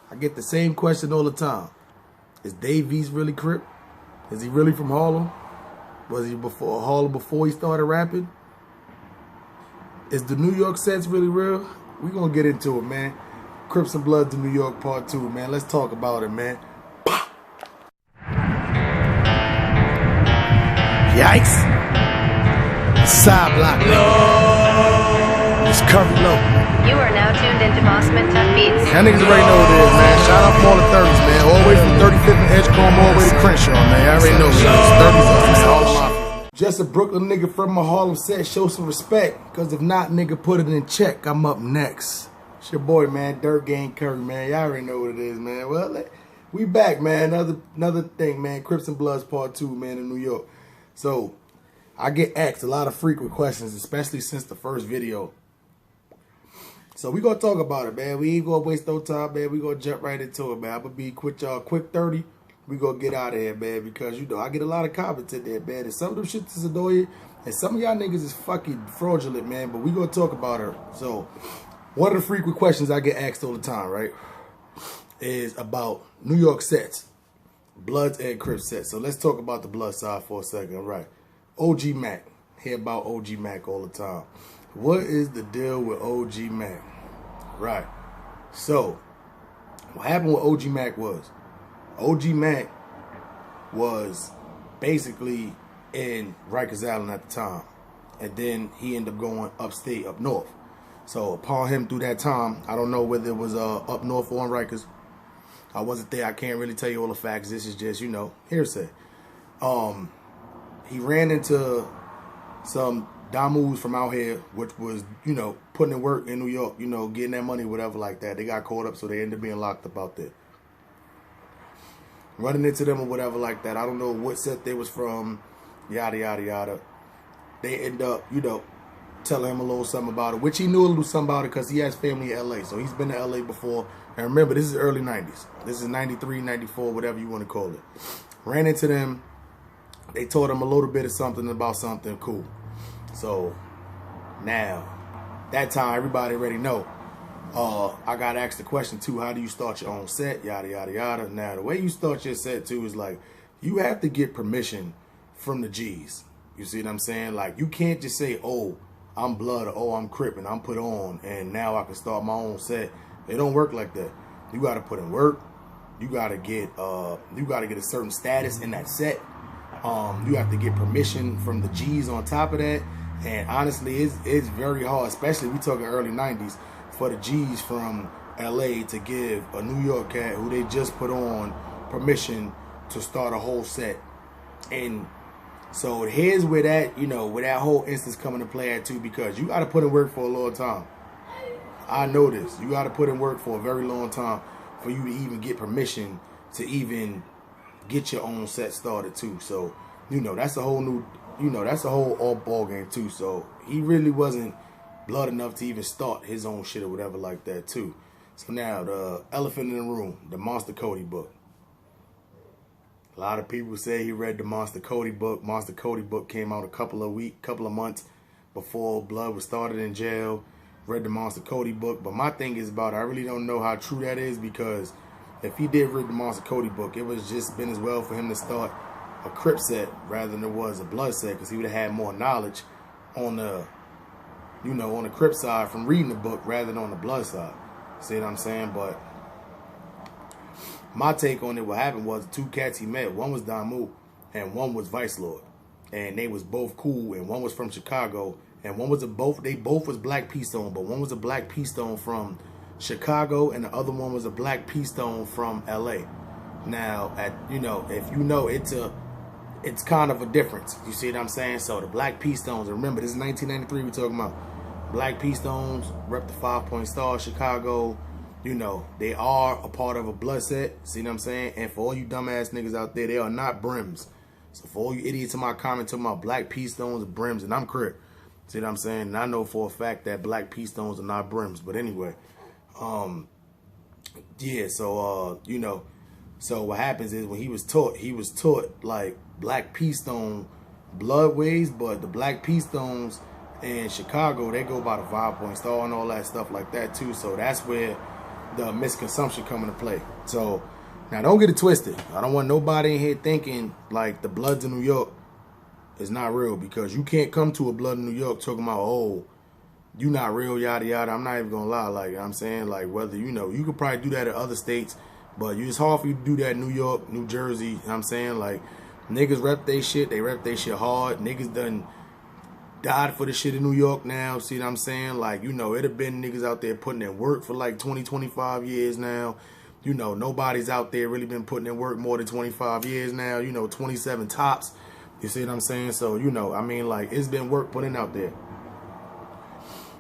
I get the same question all the time. Is Dave East really Crip? Is he really from Harlem? Was he before Harlem before he started rapping? Is the New York sense really real? We gonna get into it, man. Crips and Bloods in New York Part 2, man. Let's talk about it, man. Yikes. Side block, man. It's Curry Low. You are now tuned into Boss Mintuck Beats. Y'all niggas already know what it is, man. Shout out from all the 30s, man. All the way from 35th and Edgecombe all the way to Crenshaw, man. Y'all already know what it is. 30s, it's all mafia. Just a Brooklyn nigga from my Harlem set. Show some respect. Because if not, nigga, put it in check. I'm up next. It's your boy, man. Dirt Gang Curry, man. Y'all already know what it is, man. Well, we back, man. Another thing, man. Crips and Bloods Part 2, man, in New York. So, I get asked a lot of frequent questions, especially since the first video. So we gonna talk about it, man. We ain't gonna waste no time, man. We gonna jump right into it, man. I'm gonna be quick, y'all. Quick 30. We gonna get out of here, man, because, you know, I get a lot of comments in there, man. And some of them shits is annoying, and some of y'all niggas is fucking fraudulent, man. But we gonna talk about her. So, one of the frequent questions I get asked all the time, right, is about New York sets, Bloods and Crips sets. So let's talk about the Blood side for a second, right? OG Mac. Hear about OG Mac all the time. What is the deal with OG Mac? Right. So, what happened with OG Mac was basically in Rikers Island at the time. And then he ended up going upstate, up north. So, upon him through that time, I don't know whether it was up north or in Rikers. I wasn't there. I can't really tell you all the facts. This is just, you know, hearsay. He ran into some damus from out here, which was, you know, putting in work in New York, you know, getting that money, whatever like that. They got caught up, so they ended up being locked up out there. Running into them or whatever like that. I don't know what set they was from, yada, yada, yada. They end up, you know, telling him a little something about it, which he knew a little something about it because he has family in L.A., so he's been to L.A. before. And remember, this is early 90s. This is 93, 94, whatever you want to call it. Ran into them. They told him a little bit of something about something cool. So, now, that time, everybody already know. I got asked the question, too, how do you start your own set? Yada, yada, yada. Now, the way you start your set, too, is like, you have to get permission from the G's. You see what I'm saying? Like, you can't just say, oh, I'm Blood, or oh, I'm Crip, and I'm put on, and now I can start my own set. It don't work like that. You got to put in work. You got to get a certain status in that set. You have to get permission from the G's on top of that. And honestly, it's very hard, especially we talking early 90s, for the G's from LA to give a New York cat who they just put on permission to start a whole set. And so here's where that, you know, where that whole instance coming to play at too, because you got to put in work for a long time. I know this. You got to put in work for a very long time for you to even get permission to even get your own set started too. So, you know, that's a whole new, you know, that's a whole all ball game too. So he really wasn't Blood enough to even start his own shit or whatever like that too. So now the elephant in the room, the Monster Cody book. A lot of people say he read the Monster Cody book. Monster Cody book came out a couple of months before Blood was started in jail. Read the Monster Cody book. But my thing is about it, I really don't know how true that is, because if he did read the Monster Cody book, it was just been as well for him to start a Crip set rather than it was a Blood set, because he would have had more knowledge on the, you know, on the Crip side from reading the book rather than on the Blood side. See what I'm saying? But my take on it, what happened was the two cats he met, one was Damu and one was Vice Lord. And they was both cool, and one was from Chicago, and one was they both was Black P Stone, but one was a Black P Stone from Chicago, and the other one was a Black P Stone from LA. Now, you know, if you know, it's kind of a difference. You see what I'm saying? So the Black P Stones, remember, this is 1993 we're talking about. Black P Stones rep the 5-point star, Chicago. You know, they are a part of a Blood set. See what I'm saying? And for all you dumbass niggas out there, they are not brims. So for all you idiots in my comment talking about Black P Stones are brims, and I'm Crip. See what I'm saying? And I know for a fact that Black P Stones are not brims. But anyway, yeah, so, you know, so what happens is when he was taught like Black P Stone Blood ways, but the Black P Stones in Chicago, they go by the 5-point star and all that stuff like that too. So that's where the misconception come into play. So now don't get it twisted. I don't want nobody in here thinking like the Bloods in New York is not real, because you can't come to a Blood in New York talking about, oh, you not real, yada yada. I'm not even gonna lie. Like I'm saying, like whether you could probably do that in other states, but it's hard for you to do that in New York, New Jersey. You know what I'm saying, like niggas rep they shit. They rep they shit hard. Niggas done died for the shit in New York now. See what I'm saying? Like, it have been niggas out there putting in work for like 20, 25 years now. Nobody's out there really been putting in work more than 25 years now. 27 tops. You see what I'm saying? So, I mean, like, it's been work put in out there.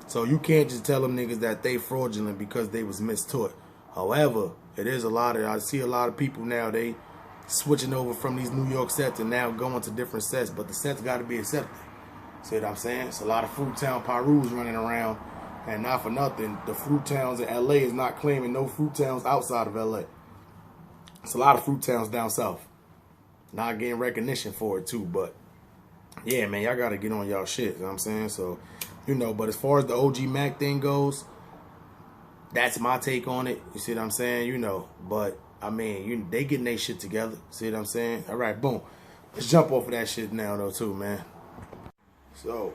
So you can't just tell them niggas that they fraudulent because they was mistaught. However, I see a lot of people now, they switching over from these New York sets and now going to different sets, but the sets got to be accepted. See what I'm saying? It's a lot of Fruit Town Pyrus running around, and not for nothing, the Fruit Towns in LA is not claiming no Fruit Towns outside of LA. It's a lot of Fruit Towns down south. Not getting recognition for it too, but yeah, man, y'all got to get on y'all shit, you know what I'm saying? So, but as far as the OG Mac thing goes, that's my take on it. You see what I'm saying? But I mean, they getting their shit together. See what I'm saying? All right, boom. Let's jump off of that shit now, though, too, man. So,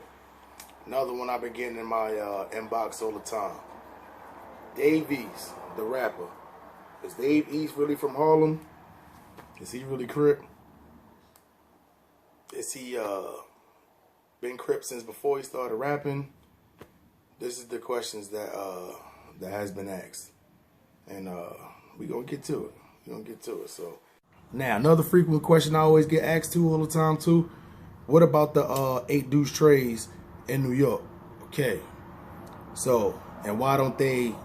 another one I've been getting in my inbox all the time. Dave East, the rapper. Is Dave East really from Harlem? Is he really Crip? Is he been Crip since before he started rapping? This is the questions that has been asked, and we gonna get to it. So now another frequent question I always get asked to all the time too. What about the 8 Deuce Trays in New York? Okay, so and why don't they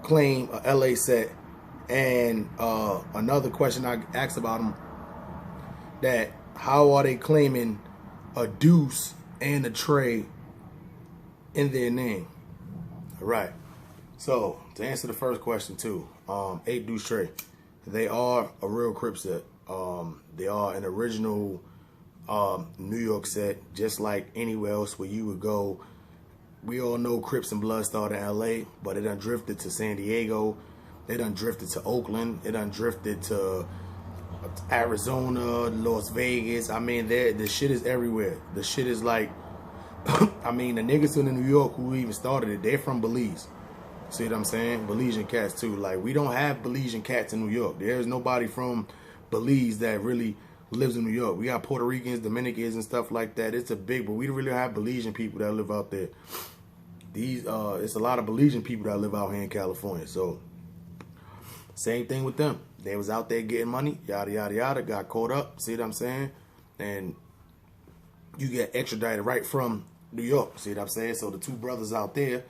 claim a LA set? And another question I asked about them, that how are they claiming a deuce and a tray in their name? All right. So to answer the first question too, 8 Deuce Tray, they are a real Crip set. They are an original New York set, just like anywhere else where you would go. We all know Crips and Blood started in LA, but it done drifted to San Diego. They done drifted to Oakland. It done drifted to Arizona, Las Vegas. I mean, the shit is everywhere. The shit is like, I mean, the niggas in New York who even started it, they're from Belize. See what I'm saying? Belizean cats too. Like, we don't have Belizean cats in New York. There's nobody from Belize that really lives in New York. We got Puerto Ricans, Dominicans, and stuff like that. It's a big, but we don't really have Belizean people that live out there. It's a lot of Belizean people that live out here in California. So, same thing with them. They was out there getting money, yada, yada, yada, got caught up, see what I'm saying? And you get extradited right from New York, see what I'm saying? So the two brothers out there,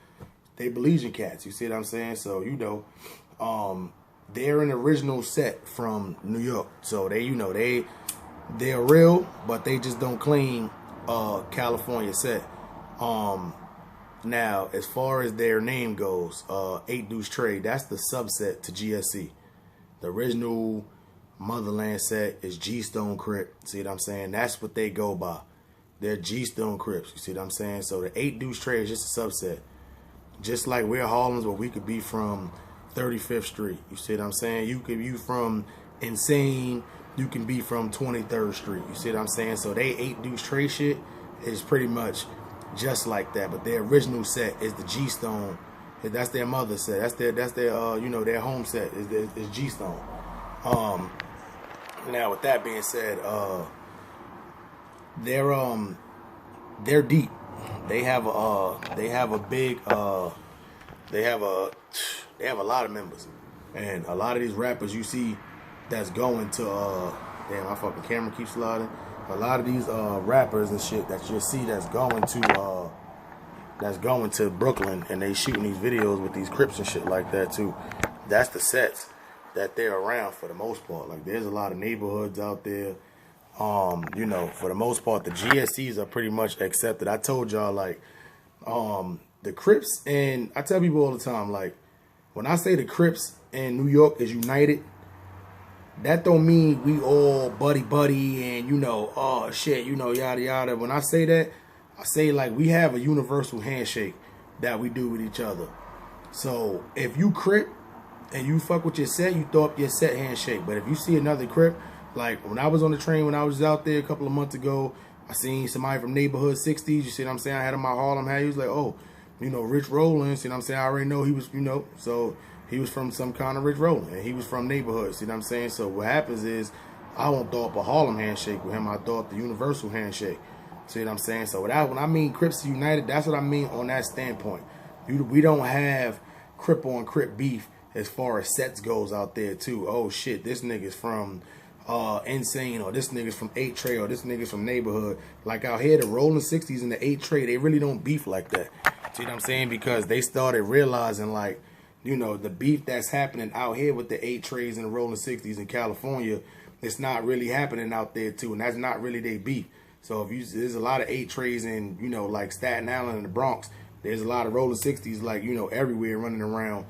they Belizean cats, you see what I'm saying? So, they're an original set from New York. So they're real, but they just don't claim California set. Now, as far as their name goes, 8 Deuce Tray, that's the subset to GSC. The original Motherland set is G-Stone Crip. See what I'm saying? That's what they go by. They're G-Stone Crips. You see what I'm saying? So the 8 Deuce Tray is just a subset. Just like we're Harlems, but we could be from 35th Street. You see what I'm saying? You from Insane. You can be from 23rd Street. You see what I'm saying? So they 8 Deuce Tray shit is pretty much just like that, but their original set is the G-Stone. That's their mother set. That's their their home set is G-Stone. Now with that being said, they're deep. They have a lot of members, and a lot of these rappers you see that's going to damn, my fucking camera keeps sliding. A lot of these rappers and shit that you see that's going to Brooklyn, and they shooting these videos with these Crips and shit like that too. That's the sets that they're around for the most part. Like, there's a lot of neighborhoods out there. For the most part, the GSCs are pretty much accepted. I told y'all, like, the Crips, and I tell people all the time, like, when I say the Crips in New York is united, that don't mean we all buddy and oh shit, yada yada. When I say that, I say like we have a universal handshake that we do with each other. So if you Crip and you fuck with your set, you throw up your set handshake. But if you see another Crip, like when I was on the train, when I was out there a couple of months ago, I seen somebody from neighborhood 60s, you see what I'm saying? I had on my Harlem hat. He was like, oh, you know, Rich Rollins, see what I'm saying? I already know he was, you know, so he was from some kind of Rich Rollins, and he was from neighborhood, see what I'm saying? So what happens is, I won't throw up a Harlem handshake with him, I throw up the universal handshake. See what I'm saying? So when I mean Crips United, that's what I mean on that standpoint. We don't have Crip on Crip beef as far as sets goes out there too. Oh shit, this nigga's from Insane, or this nigga's from 8 Tray, or this nigga's from Neighborhood. Like out here, the Rolling 60s and the 8 Tray, they really don't beef like that. See what I'm saying? Because they started realizing, like, you know, the beef that's happening out here with the 8 Trays and the Rolling 60s in California, it's not really happening out there too, and that's not really their beef. So if you, there's a lot of 8 Trays in, you know, like Staten Island and the Bronx. There's a lot of Rolling 60s, like, you know, everywhere running around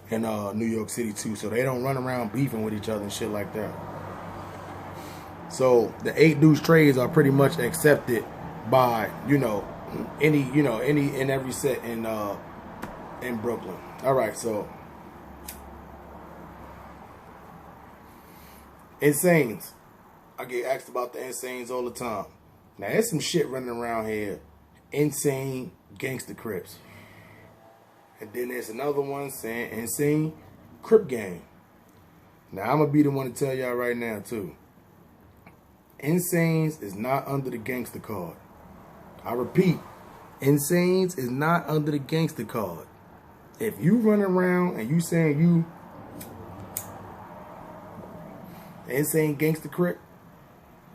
in New York City too. So they don't run around beefing with each other and shit like that. So the 8 Deuce Trays are pretty much accepted by, you know, any in every set in Brooklyn. All right, so Insanes. I get asked about the Insanes all the time. Now there's some shit running around here. Insane Gangsta Crips. And then there's another one saying Insane Crip Gang. Now I'm gonna be the one to tell y'all right now too. Insanes is not under the gangster card. I repeat, Insanes is not under the gangster card. If you run around and you saying you Insane Gangsta Crip,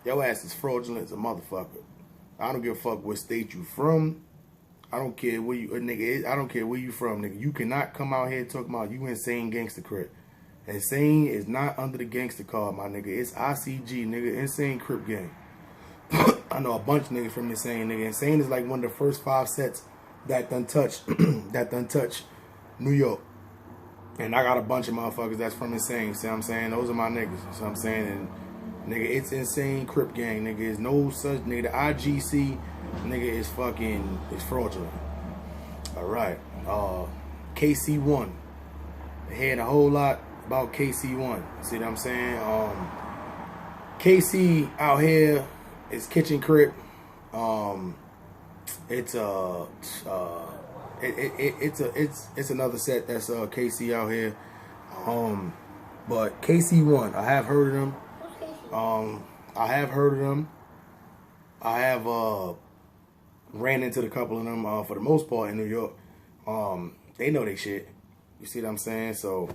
your ass is fraudulent as a motherfucker. I don't give a fuck what state you from. I don't care where you, nigga. I don't care where you from, nigga. You cannot come out here talking about you Insane Gangsta Crip. Insane is not under the gangster card, my nigga. It's ICG, nigga. Insane Crip Gang. I know a bunch of niggas from Insane, nigga. Insane is like one of the first 5 sets that done touched, New York. And I got a bunch of motherfuckers that's from Insane. See what I'm saying? Those are my niggas. See what I'm saying? And nigga, it's Insane Crip Gang, nigga. It's no such, nigga. The IGC, nigga, is fucking, it's fraudulent. Alright. KC1. They had a whole lot about KC1. See what I'm saying? KC out here is Kitchen Crip. It's another set that's KC out here. But KC1, I have heard of them. I have heard of them. I have ran into a couple of them for the most part in New York. They know they shit. You see what I'm saying? So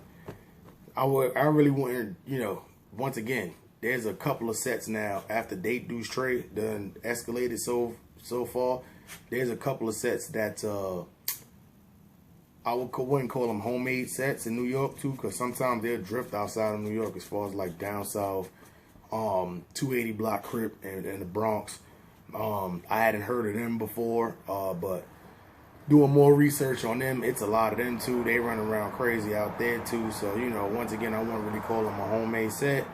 I really want, you know, once again, there's a couple of sets now after Date Deuce Tray done escalated so far. There's a couple of sets that I wouldn't call them homemade sets in New York too, because sometimes they'll drift outside of New York as far as like down south, 280 block Crip and the Bronx. I hadn't heard of them before, but doing more research on them, it's a lot of them too. They run around crazy out there too. So, you know, once again, I wouldn't really call them a homemade set,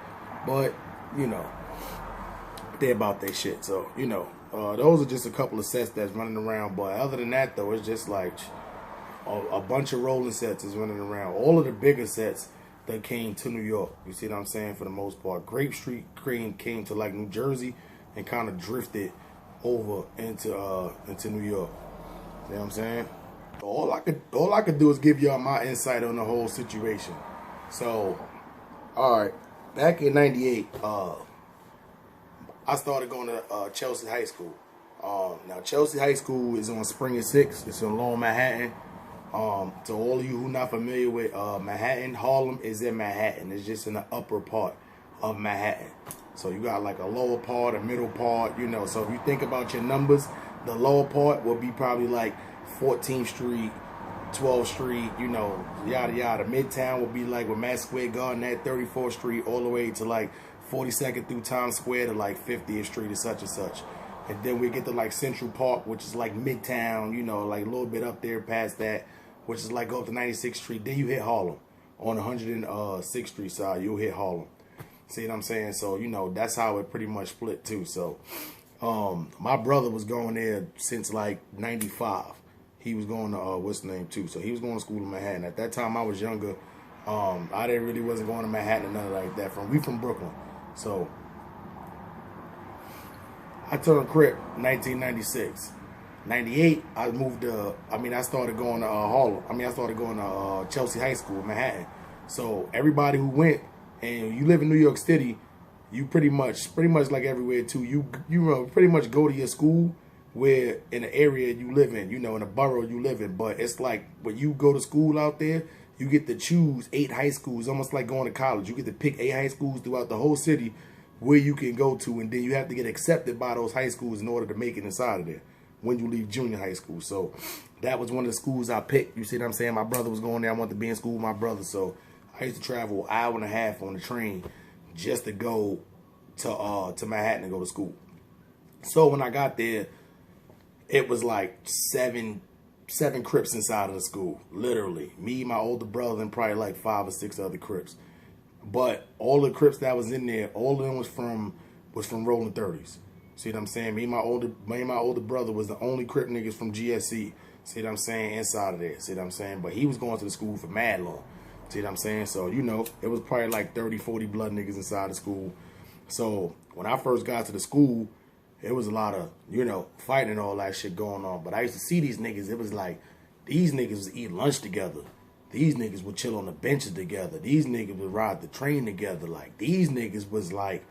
but, you know, they're about their shit. So, you know, those are just a couple of sets that's running around. But other than that, though, it's just like a bunch of rolling sets is running around. All of the bigger sets that came to New York, you see what I'm saying, for the most part. Grape Street came to like New Jersey and kind of drifted over into New York. You know what I'm saying? All I could do is give y'all my insight on the whole situation. So, all right, back in '98, I started going to Chelsea High School. Now Chelsea High School is on Springer 6. It's in Lower Manhattan. So all of you who not familiar with Manhattan, Harlem is in Manhattan. It's just in the upper part of Manhattan. So you got like a lower part, a middle part, you know. So if you think about your numbers, the lower part will be probably like 14th Street, 12th Street, you know, yada yada. Midtown will be like with Mass Square Garden at 34th Street all the way to like 42nd through Times Square to like 50th Street and such. And then we get to like Central Park, which is like Midtown, you know, like a little bit up there past that, which is like go up to 96th Street. Then you hit Harlem. On 106th Street side, you'll hit Harlem. See what I'm saying? So, you know, that's how it pretty much split too. So, my brother was going there since like 95. He was going to, what's the name too? So he was going to school in Manhattan. At that time, I was younger. I didn't really wasn't going to Manhattan or nothing like that. We from Brooklyn. So I turned Crip 1996. 98, I moved to, I started going to Harlem. I started going to Chelsea High School in Manhattan. So everybody who went, and you live in New York City, you pretty much like everywhere too. You pretty much go to your school where in the area you live in, in the borough you live in. But it's like when you go to school out there, you get to choose 8 high schools, almost like going to college. You get to pick 8 high schools throughout the whole city where you can go to, and then you have to get accepted by those high schools in order to make it inside of there when you leave junior high school. So that was one of the schools I picked. You see what I'm saying? My brother was going there. I wanted to be in school with my brother. So I used to travel an hour and a half on the train just to go to Manhattan and go to school. So when I got there, it was like seven Crips inside of the school. Literally. Me, my older brother, and probably like 5 or 6 other Crips. But all the Crips that was in there, all of them was from Rolling 30s. See what I'm saying? Me and my older brother was the only Crip niggas from GSC. See what I'm saying? Inside of there. See what I'm saying? But he was going to the school for mad long. See what I'm saying? So, it was probably like 30, 40 blood niggas inside the school. So, when I first got to the school, it was a lot of, fighting and all that shit going on. But I used to see these niggas. It was like, these niggas was eating lunch together. These niggas would chill on the benches together. These niggas would ride the train together. Like, these niggas was like,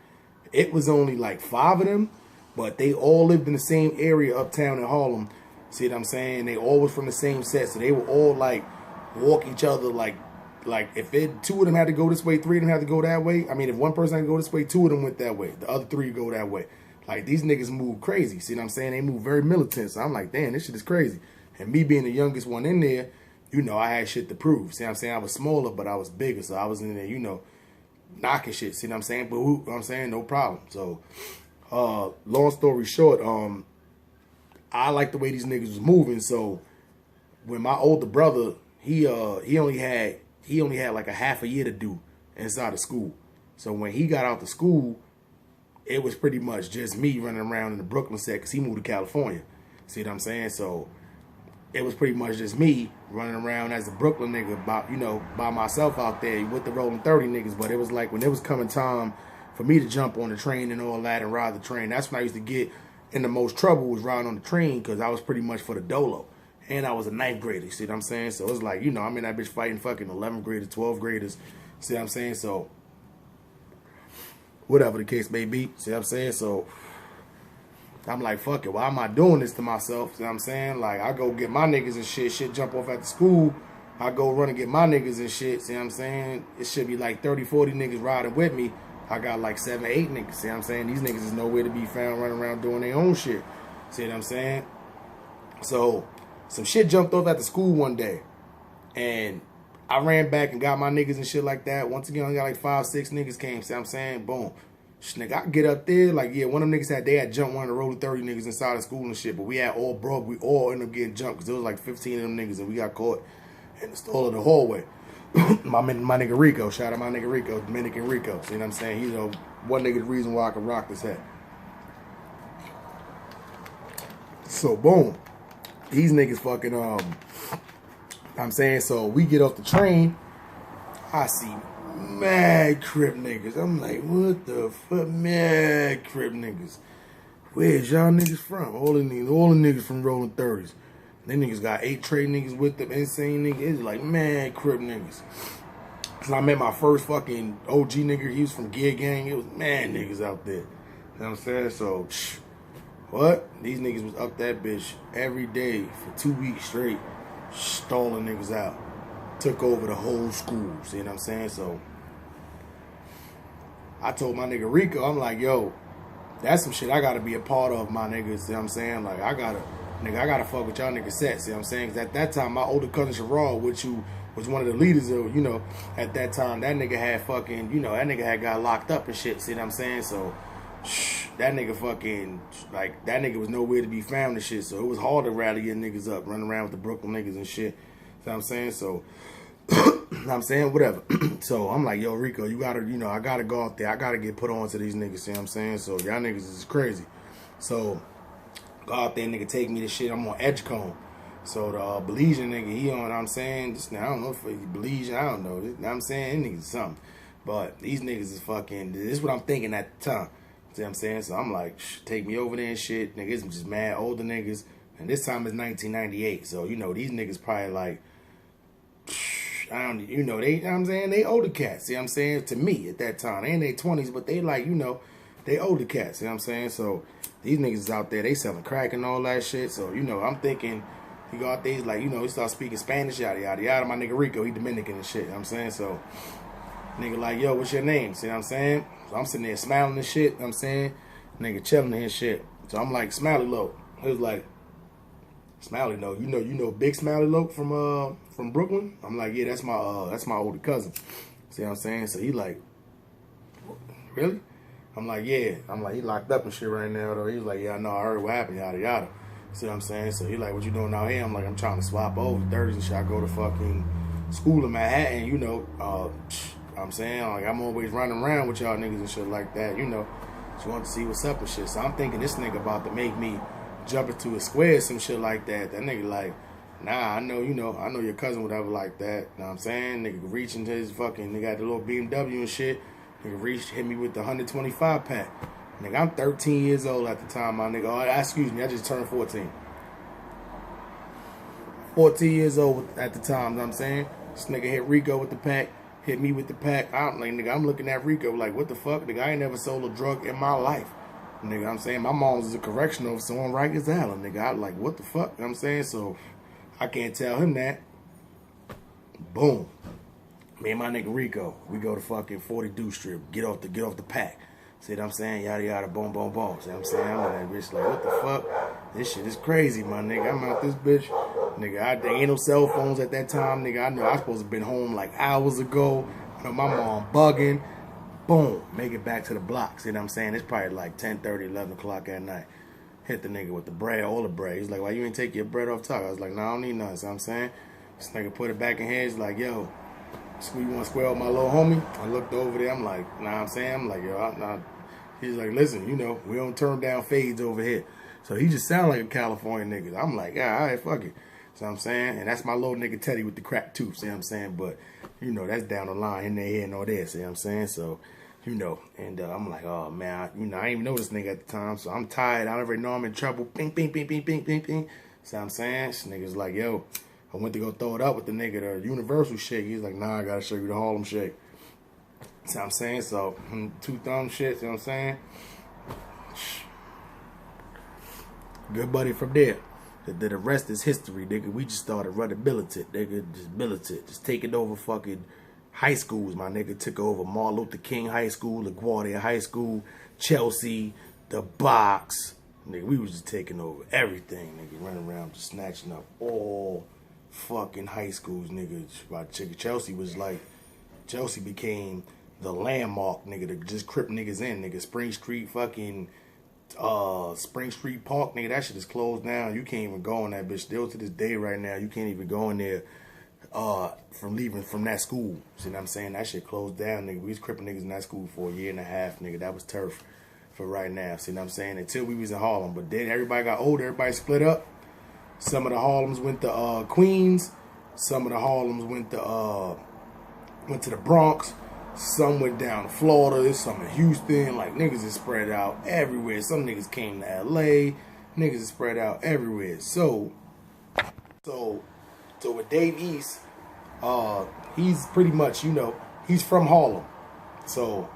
it was only like 5 of them. But they all lived in the same area uptown in Harlem. See what I'm saying? They all was from the same set. So they were all like walk each other like if 2 of them had to go this way, 3 of them had to go that way. If one person had to go this way, 2 of them went that way. The other 3 go that way. Like these niggas move crazy. See what I'm saying? They move very militant. So I'm like, damn, this shit is crazy. And me being the youngest one in there, I had shit to prove. See what I'm saying? I was smaller, but I was bigger. So I was in there, knocking shit. See what I'm saying? But I'm saying no problem. So long story short, I like the way these niggas was moving. So when my older brother, he only had like a half a year to do inside of school. So when he got out to school, it was pretty much just me running around in the Brooklyn set because he moved to California. See what I'm saying? So it was pretty much just me running around as a Brooklyn nigga by myself out there with the Rolling 30 niggas. But it was like when it was coming time for me to jump on the train and all that and ride the train, that's when I used to get in the most trouble was riding on the train because I was pretty much for the dolo. And I was a 9th grader, you see what I'm saying? So it's like, I'm in that bitch fighting fucking 11th graders, 12th graders, see what I'm saying? So whatever the case may be, see what I'm saying? So I'm like, fuck it, why am I doing this to myself? See what I'm saying? Like, I go get my niggas and shit jump off at the school. I go run and get my niggas and shit, see what I'm saying? It should be like 30, 40 niggas riding with me. I got like 7, 8 niggas, see what I'm saying? These niggas is nowhere to be found running around doing their own shit, see what I'm saying? So some shit jumped off at the school one day, and I ran back and got my niggas and shit like that. Once again, I got like 5, 6 niggas came, see what I'm saying? Boom. Nigga, I get up there, like, yeah, one of them niggas they had jumped one of the Rolling 30 niggas inside of school and shit, but we had all broke. We all ended up getting jumped because there was like 15 of them niggas, and we got caught in the stall of the hallway. my nigga Rico, shout out my nigga Rico, Dominican Rico, see what I'm saying? He's one nigga the reason why I can rock this hat. So, boom. These niggas fucking, I'm saying, so we get off the train, I see mad Crip niggas. I'm like, what the fuck, mad Crip niggas? Where's y'all niggas from? All the niggas from Rolling 30s. Them niggas got 8 trade niggas with them, insane niggas. It's like mad Crip niggas. So I met my first fucking OG nigga. He was from Gear Gang. It was mad niggas out there. You know what I'm saying? So, what? These niggas was up that bitch every day for 2 weeks straight, stalling niggas out. Took over the whole school. See what I'm saying? So I told my nigga Rico, I'm like, yo, that's some shit I gotta be a part of, my niggas. See what I'm saying? Like, I gotta fuck with y'all niggas set. See what I'm saying? 'Cause at that time, my older cousin Sherrod, which was one of the leaders of, at that time, that nigga had fucking, that nigga had got locked up and shit. See what I'm saying? So that nigga fucking, like, that nigga was nowhere to be found and shit. So it was hard to rally your niggas up, running around with the Brooklyn niggas and shit. See what I'm saying? So, I'm saying, whatever. So I'm like, yo, Rico, you gotta, I gotta go out there. I gotta get put on to these niggas, see what I'm saying? So y'all niggas is crazy. So go out there, nigga, take me to shit. I'm on Edgecombe. So the Belizean nigga, he on, you know what I'm saying, just, I don't know if he Belizean, I don't know. You know what I'm saying? Them niggas is something. But these niggas is fucking, this is what I'm thinking at the time. See what I'm saying? So I'm like, take me over there and shit. Niggas just mad older niggas. And this time it's 1998. So, you know, these niggas probably like, I don't, you know, they, you know what I'm saying? They older cats. See what I'm saying? To me at that time. They in their 20s, but they like, you know, they older cats. See what I'm saying? So these niggas is out there, they selling crack and all that shit. So, you know, I'm thinking, he go out there, he's like, you know, he start speaking Spanish, yada, yada, yada. My nigga Rico, he Dominican and shit. You know what I'm saying? So, nigga like, yo, what's your name? See what I'm saying? So I'm sitting there smiling and shit. You know what I'm saying? Nigga chilling and shit. So I'm like, Smiley Loke. He was like, Smiley Loke, you know Big Smiley Loke from Brooklyn? I'm like, yeah, that's my older cousin. See what I'm saying? So he like, really? I'm like, yeah. I'm like, he locked up and shit right now though. He was like, yeah, I know, I heard what happened, yada yada. See what I'm saying? So he like, what you doing out here? I'm like, I'm trying to swap over 30s and shit. I go to fucking school in Manhattan, you know. I'm saying, like, I'm always running around with y'all niggas and shit like that, you know. Just want to see what's up and shit. So I'm thinking this nigga about to make me jump into a square, some shit like that. That nigga like, nah, I know your cousin, whatever like that. You know what I'm saying? Nigga reach into his fucking, nigga got the little BMW and shit. Nigga hit me with the 125 pack. Nigga, I'm 13 years old at the time, my nigga. Oh, excuse me, I just turned 14. 14 years old at the time, you know what I'm saying? This nigga hit Rico with the pack, hit me with the pack. I'm like, nigga, I'm looking at Rico like, what the fuck? Nigga, I ain't never sold a drug in my life. Nigga, I'm saying, my mom was a correctional officer on Rikers Island. Nigga, I like, what the fuck? You know what I'm saying? So, I can't tell him that. Boom. Me and my nigga Rico, we go to fucking 40 Deuce Strip, get off the pack. See what I'm saying? Yada yada, boom, boom, boom. See what I'm saying? I'm like, that bitch like, what the fuck? This shit is crazy, my nigga. I'm out this bitch. Nigga, there ain't no cell phones at that time, nigga. I know I was supposed to have been home like hours ago. I know my mom bugging. Boom, make it back to the block. See what I'm saying? It's probably like 10:30, 11 o'clock at night. Hit the nigga with the bread, all the bread. He's like, why you ain't take your bread off top? I was like, nah, I don't need none. See what I'm saying? This nigga put it back in here. He's like, yo, you want to square with my little homie? I looked over there. I'm like, nah, I'm saying? I'm like, yo, he's like, listen, you know, we don't turn down fades over here. So he just sound like a California nigga. I'm like, yeah, all right, fuck it. See what I'm saying? And that's my little nigga Teddy with the crack tooth. See what I'm saying? But, you know, that's down the line in there, here and all there. See what I'm saying? So, you know, and I'm like, oh, man, I didn't even know this nigga at the time. So I'm tired. I already know I'm in trouble. Ping, ping, ping, ping, ping, ping, ping. See what I'm saying? This nigga's like, yo, I went to go throw it up with the nigga, the Universal shake. He's like, nah, I got to show you the Harlem shake. See what I'm saying? So, two thumb shit, see what I'm saying? Good buddy from there. The rest is history, nigga. We just started running militant, nigga. Just militant. Just taking over fucking high schools, my nigga. Took over Martin Luther King High School, LaGuardia High School, Chelsea, the Box. Nigga, we was just taking over everything, nigga. Running around just snatching up all fucking high schools, nigga. Chelsea was like, Chelsea became the landmark, nigga, to just Crip niggas in, nigga. Spring Street fucking, Spring Street Park, nigga, that shit is closed down. You can't even go in that bitch. Still to this day right now, you can't even go in there from leaving from that school. See what I'm saying? That shit closed down, nigga. We was Crippin' niggas in that school for a year and a half, nigga. That was turf for right now. See what I'm saying? Until we was in Harlem. But then everybody got older, everybody split up. Some of the Harlems went to Queens. Some of the Harlems went to the Bronx. Some went down to Florida. There's some in Houston. Like, niggas is spread out everywhere. Some niggas came to LA. Niggas is spread out everywhere. So with Dave East, he's pretty much, you know, he's from Harlem. So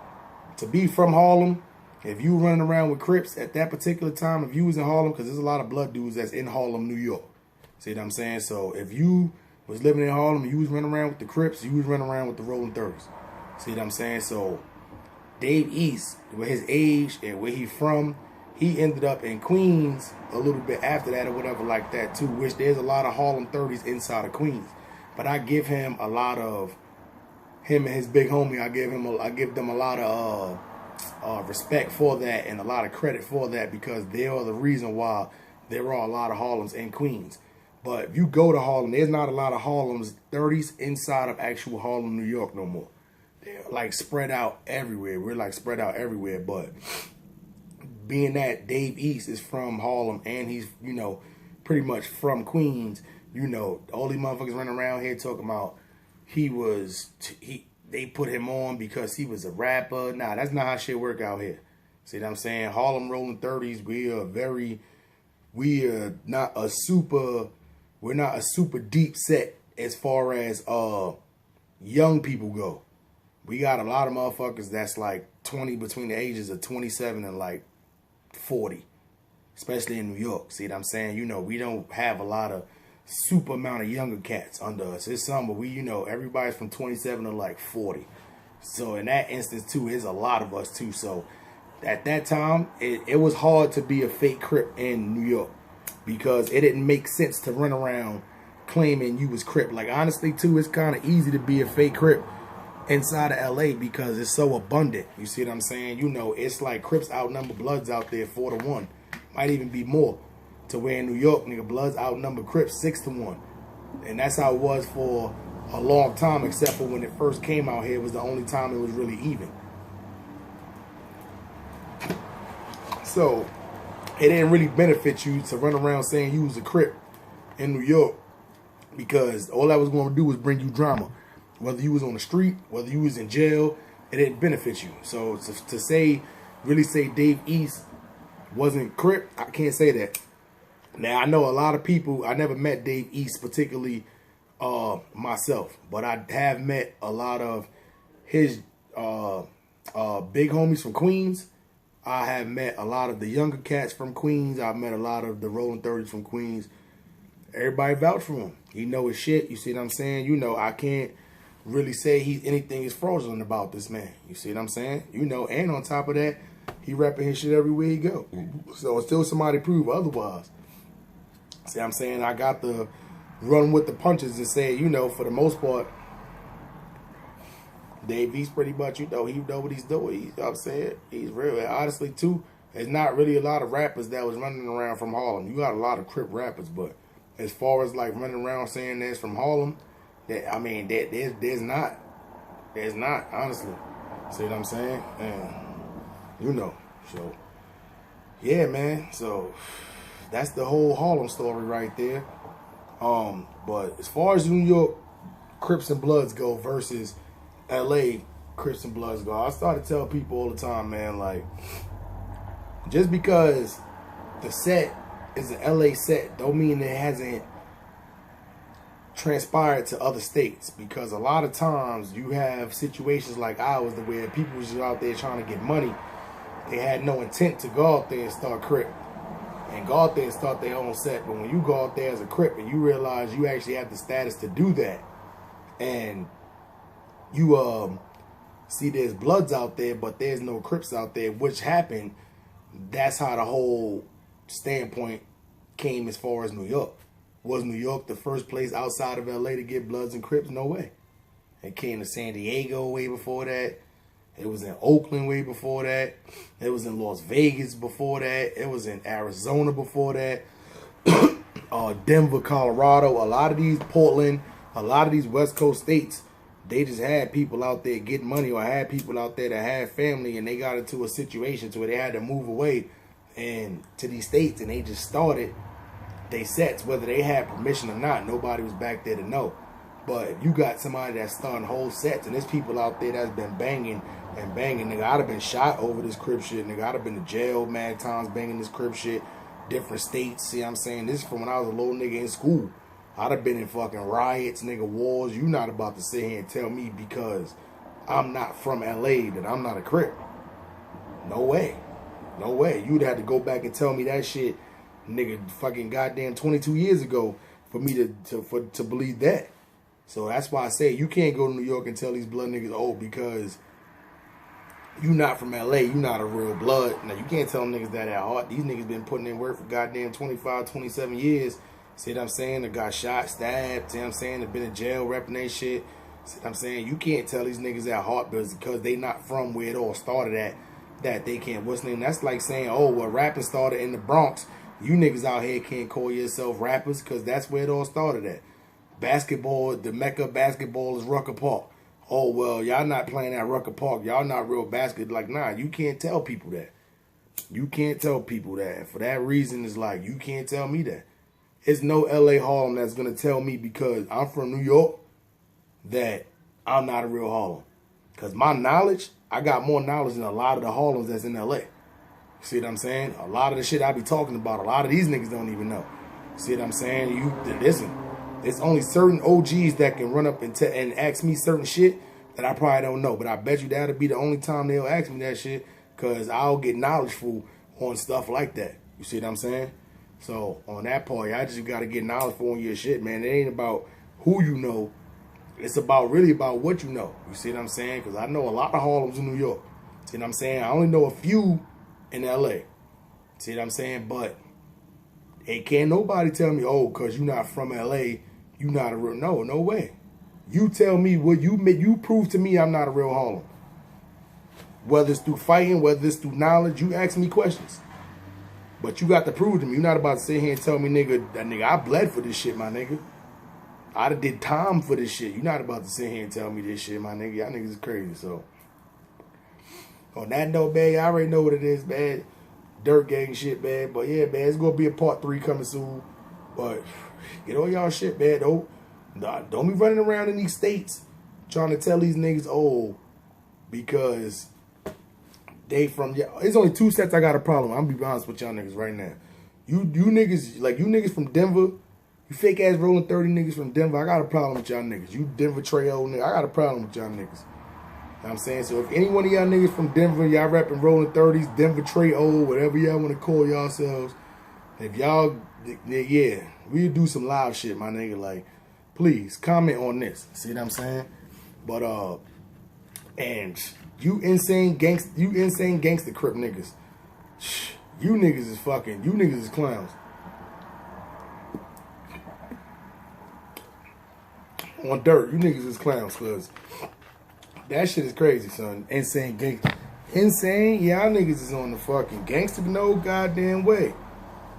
to be from Harlem, if you running around with Crips at that particular time, if you was in Harlem, because there's a lot of blood dudes that's in Harlem, New York. See what I'm saying? So if you was living in Harlem and you was running around with the Crips, you was running around with the Rolling 30s. See what I'm saying? So Dave East, with his age and where he from, he ended up in Queens a little bit after that or whatever like that too, which there's a lot of Harlem 30s inside of Queens. But I give him a lot of, him and his big homie, I give them a lot of respect for that and a lot of credit for that, because they are the reason why there are a lot of Harlems in Queens. But if you go to Harlem, there's not a lot of Harlems 30s inside of actual Harlem, New York no more. They're like spread out everywhere. We're like spread out everywhere. But being that Dave East is from Harlem and he's, you know, pretty much from Queens, you know, all these motherfuckers running around here talking about they put him on because he was a rapper. Nah, that's not how shit work out here. See what I'm saying? Harlem Rolling 30s, we're not a super deep set as far as young people go. We got a lot of motherfuckers that's like 20, between the ages of 27 and like 40, especially in New York. See what I'm saying? You know, we don't have a lot of super amount of younger cats under us. It's some, but we, you know, everybody's from 27 to like 40. So in that instance too, there's a lot of us too. So at that time, it was hard to be a fake Crip in New York because it didn't make sense to run around claiming you was Crip. Like honestly too, it's kind of easy to be a fake Crip inside of LA because it's so abundant. You see what I'm saying? You know, it's like Crips outnumber Bloods out there 4-1. Might even be more. To where in New York, nigga, Bloods outnumber Crips 6-1. And that's how it was for a long time, except for when it first came out here. It was the only time it was really even. So it didn't really benefit you to run around saying you was a Crip in New York because all that was going to do was bring you drama. Whether you was on the street, whether you was in jail, it didn't benefit you. So to say, really say Dave East wasn't Crip, I can't say that. Now, I know a lot of people, I never met Dave East particularly myself, but I have met a lot of his big homies from Queens. I have met a lot of the younger cats from Queens. I've met a lot of the Rolling 30s from Queens. Everybody vouch for him. He know his shit. You see what I'm saying? You know, I can't really say anything is frozen about this man. You see what I'm saying? You know, and on top of that, he rapping his shit everywhere he go. So until somebody prove otherwise. See what I'm saying? I got to run with the punches and say, you know, for the most part, Dave East pretty much, you know, he know what he's doing. You know what I'm saying? He's real. And honestly, too, there's not really a lot of rappers that was running around from Harlem. You got a lot of Crip rappers, but as far as like running around saying that's from Harlem, I mean, there's not. There's not, honestly. See what I'm saying? And, you know, so, yeah, man. So, that's the whole Harlem story right there. But as far as New York Crips and Bloods go versus LA Crips and Bloods go, I start to tell people all the time, man, like, just because the set is an LA set don't mean it hasn't transpired to other states, because a lot of times you have situations like ours where people was just out there trying to get money. They had no intent to go out there and start Crip and go out there and start their own set. But when you go out there as a Crip and you realize you actually have the status to do that, and you see there's Bloods out there but there's no Crips out there, which happened, that's how the whole standpoint came as far as New York. Was New York the first place outside of LA to get Bloods and Crips? No way. It came to San Diego way before that. It was in Oakland way before that. It was in Las Vegas before that. It was in Arizona before that. Denver, Colorado, a lot of these, Portland, a lot of these West Coast states, they just had people out there getting money, or had people out there that had family, and they got into a situation to where they had to move away and to these states, and they just started they sets, whether they had permission or not. Nobody was back there to know. But if you got somebody that's starting whole sets, and there's people out there that's been banging and banging, nigga, I'd have been shot over this Crip shit, nigga. I'd have been to jail mad times banging this Crip shit, different states. See what I'm saying? This is from when I was a little nigga in school. I'd have been in fucking riots, nigga, wars. You not about to sit here and tell me because I'm not from LA that I'm not a Crip. No way. No way. You'd have to go back and tell me that shit, nigga, fucking goddamn 22 years ago for me to believe that. So that's why I say you can't go to New York and tell these blood niggas, oh, because you not from LA, you not a real blood. Now, you can't tell them niggas that at heart. These niggas been putting in work for goddamn 25, 27 years. See what I'm saying? They got shot, stabbed. See what I'm saying? They been in jail repping that shit. See what I'm saying? You can't tell these niggas at heart because they not from where it all started at, that they can't. What's the name? That's like saying, oh, well, rapping started in the Bronx. You niggas out here can't call yourself rappers because that's where it all started at. Basketball, the mecca of basketball is Rucker Park. Oh, well, y'all not playing at Rucker Park. Y'all not real basket. Like, nah, you can't tell people that. You can't tell people that. For that reason, it's like, you can't tell me that. it's no LA Harlem that's gonna tell me because I'm from New York that I'm not a real Harlem. Cause my knowledge, I got more knowledge than a lot of the Harlems that's in LA. See what I'm saying? A lot of the shit I be talking about, a lot of these niggas don't even know. See what I'm saying? You listen. There's only certain OGs that can run up and ask me certain shit that I probably don't know. But I bet you that'll be the only time they'll ask me that shit, because I'll get knowledgeful on stuff like that. You see what I'm saying? So on that part, I just gotta get knowledgeful on your shit, man. It ain't about who you know. It's really about what you know. You see what I'm saying? Because I know a lot of Harlems in New York. See what I'm saying? I only know a few in LA. See what I'm saying? But it can't nobody tell me, oh, because you're not from LA, you not a real. No way. You tell me what you prove to me I'm not a real Harlem. Whether it's through fighting, whether it's through knowledge, you ask me questions. But you got to prove to me. You're not about to sit here and tell me, nigga, I bled for this shit, my nigga. I did time for this shit. You're not about to sit here and tell me this shit, my nigga. Y'all niggas is crazy. So, on that note, man, y'all already know what it is, man. Dirt gang shit, man. But yeah, man, it's gonna be a part 3 coming soon. But get on y'all shit, man. Don't be running around in these states trying to tell these niggas, oh, because they from. There's only 2 sets I got a problem. I'm gonna be honest with y'all niggas right now. You niggas from Denver. You fake ass rolling 30 niggas from Denver, I got a problem with y'all niggas. You Denver Trey old niggas, I got a problem with y'all niggas. You know what I'm saying? So if any one of y'all niggas from Denver, y'all rapping rolling 30s, Denver Trey old, whatever y'all want to call yourselves, if y'all, yeah, we'll do some live shit, my nigga. Like, please comment on this. See what I'm saying? But and you insane gangster Crip niggas. You niggas is clowns. On dirt, you niggas is clowns, cause that shit is crazy, son. Insane gangster. Insane, y'all niggas is on the fucking gangster no goddamn way.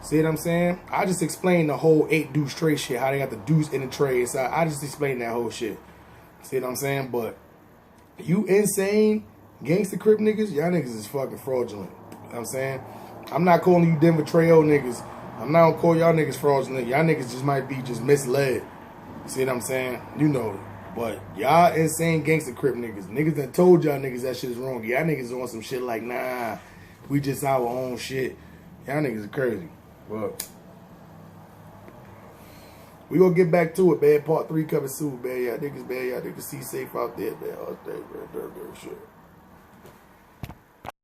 See what I'm saying? I just explained the whole 8 deuce tray shit, how they got the deuce in the tray. So I just explained that whole shit. See what I'm saying? But you insane gangster Crip niggas, y'all niggas is fucking fraudulent. You know what I'm saying? I'm not calling you Denver Trail niggas. I'm not gonna call y'all niggas fraudulent. Y'all niggas just might be just misled. See what I'm saying? You know it. But y'all insane gangster Crip niggas. Niggas that told y'all niggas that shit is wrong. Y'all niggas on some shit like, nah, we just our own shit. Y'all niggas are crazy. But we gonna get back to it, man. Part 3 coming soon, man. Y'all niggas see safe out there, man. All day, man. Shit.